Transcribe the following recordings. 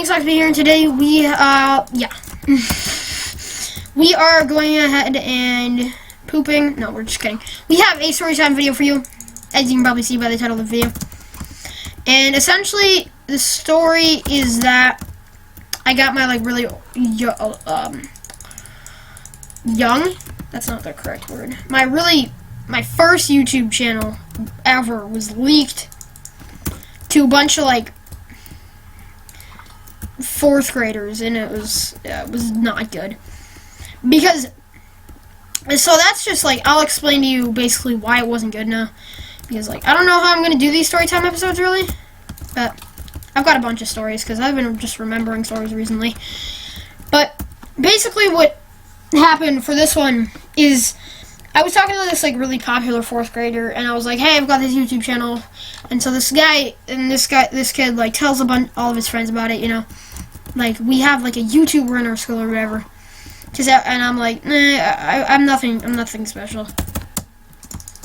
Gaming Sucks here, and today we, we are going ahead and pooping. No, we're just kidding. We have a story time video for you, as you can probably see by the title of the video. And essentially, the story is that I got my, really young, that's not the correct word, my first YouTube channel ever was leaked to a bunch of, fourth graders, and it was not good. Because, so that's just, I'll explain to you basically why it wasn't good now. Because, I don't know how I'm going to do these story time episodes, really. But I've got a bunch of stories, because I've been just remembering stories recently. But, basically what happened for this one is, I was talking to this, really popular fourth grader, and I was like, hey, I've got this YouTube channel. And so this kid, tells all of his friends about it, you know. We have, a YouTuber in our school or whatever. And I'm like, nah, I'm nothing special.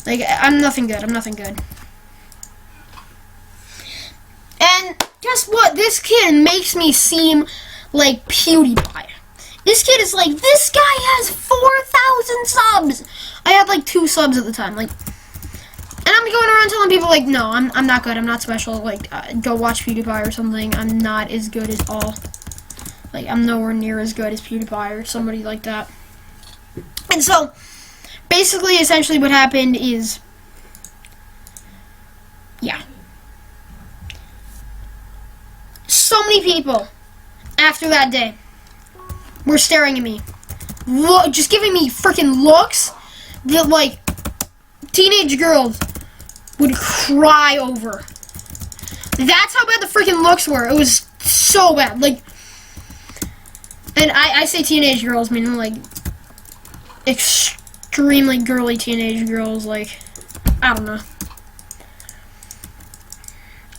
I'm nothing good. And guess what? This kid makes me seem like PewDiePie. This kid is this guy has 4,000 subs. I had 2 subs at the time. And I'm going around telling people no, I'm not good. I'm not special. Go watch PewDiePie or something. I'm not as good as all. I'm nowhere near as good as PewDiePie or somebody like that. And so, basically, essentially what happened is, yeah. So many people, after that day, were staring at me. Just giving me freaking looks that, teenage girls would cry over. That's how bad the freaking looks were. It was so bad. And I say teenage girls, meaning, extremely girly teenage girls, I don't know.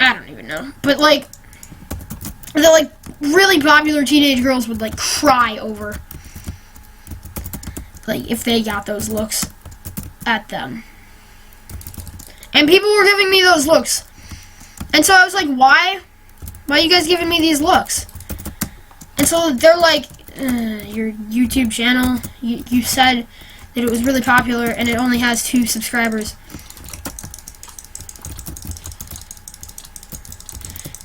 I don't even know. But, the, really popular teenage girls would, cry over, if they got those looks at them. And people were giving me those looks. And so I was like, why? Why are you guys giving me these looks? And so they're like, your YouTube channel, you said that it was really popular and it only has 2 subscribers.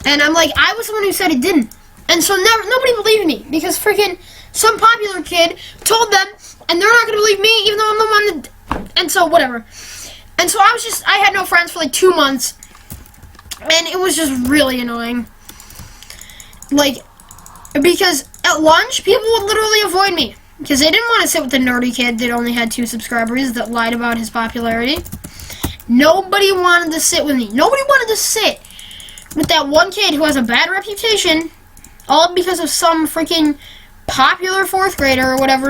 And I'm like, I was the one who said it didn't. And so nobody believed me because freaking some popular kid told them, and they're not going to believe me even though I'm the one that, and so whatever. And so I had no friends for 2 months. And it was just really annoying. Because at lunch, people would literally avoid me. Because they didn't want to sit with the nerdy kid that only had 2 subscribers that lied about his popularity. Nobody wanted to sit with me. Nobody wanted to sit with that one kid who has a bad reputation, all because of some freaking popular 4th grader or whatever.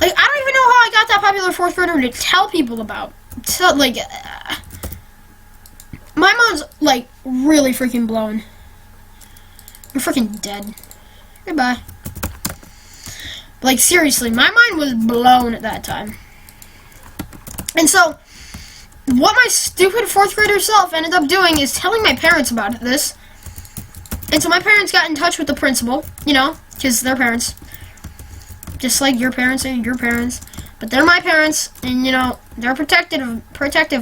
I don't even know how I got that popular 4th grader to tell people about. So, my mind's, really freaking blown. I'm freaking dead. Goodbye. Seriously, my mind was blown at that time. And so, what my stupid 4th grader self ended up doing is telling my parents about this. And so my parents got in touch with the principal, you know, because they're parents. Just like your parents are your parents. But they're my parents, and, you know, they're protective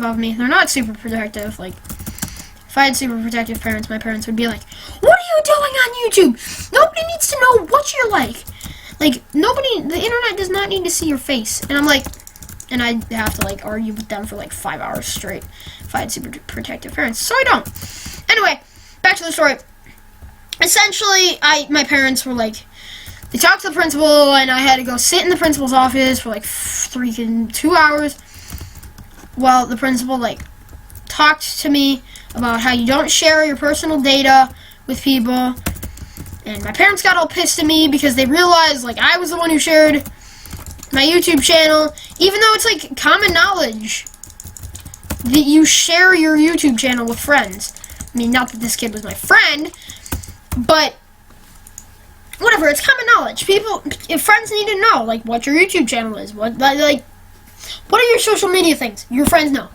of me. They're not super protective, if I had super protective parents, my parents would be like, what are you doing on YouTube? Nobody needs to know what you're like. The internet does not need to see your face. And I'm like, and I'd have to, argue with them for, 5 hours straight if I had super protective parents. So I don't. Anyway, back to the story. Essentially, my parents were they talked to the principal, and I had to go sit in the principal's office for, freaking 2 hours while the principal, talked to me about how you don't share your personal data with people. And my parents got all pissed at me because they realized, I was the one who shared my YouTube channel, even though it's, common knowledge that you share your YouTube channel with friends. I mean, not that this kid was my friend, but whatever, it's common knowledge. If friends need to know, what your YouTube channel is, what are your social media things, your friends know.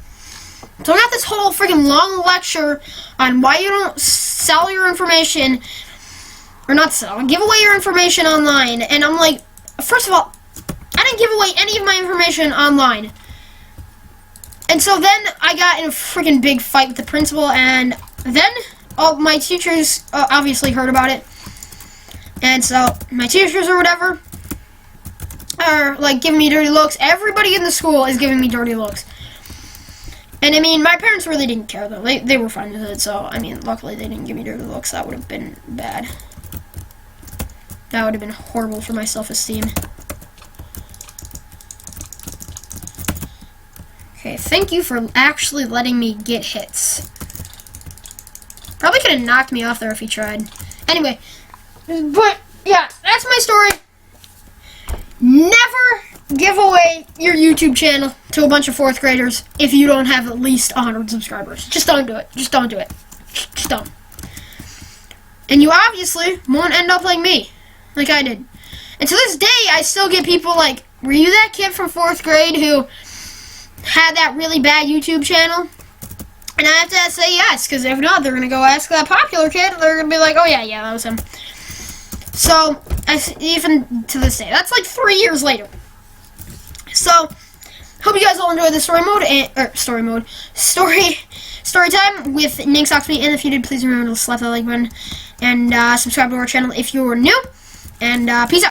So I got this whole freaking long lecture on why you don't sell your information, or not sell, give away your information online. And I'm like, first of all, I didn't give away any of my information online. And so then I got in a freaking big fight with the principal, and then all my teachers obviously heard about it. And so my teachers or whatever are like giving me dirty looks. Everybody in the school is giving me dirty looks. And I mean, my parents really didn't care though. They were fine with it. So I mean, luckily they didn't give me dirty looks. That would have been bad. That would have been horrible for my self-esteem. Okay, thank you for actually letting me get hits. Probably could have knocked me off there if he tried. Anyway, but yeah, that's my story. Never give away your YouTube channel to a bunch of 4th graders if you don't have at least 100 subscribers. Just don't do it. Just don't do it. Just don't. And you obviously won't end up like me, like I did. And to this day, I still get people like, were you that kid from 4th grade who had that really bad YouTube channel? And I have to say yes, because if not, they're going to go ask that popular kid. They're going to be like, oh yeah, that was him. So, even to this day, that's like 3 years later. So, hope you guys all enjoyed the story time with Nick Soxby. And if you did, please remember to slap that like button and subscribe to our channel if you are new. And peace out.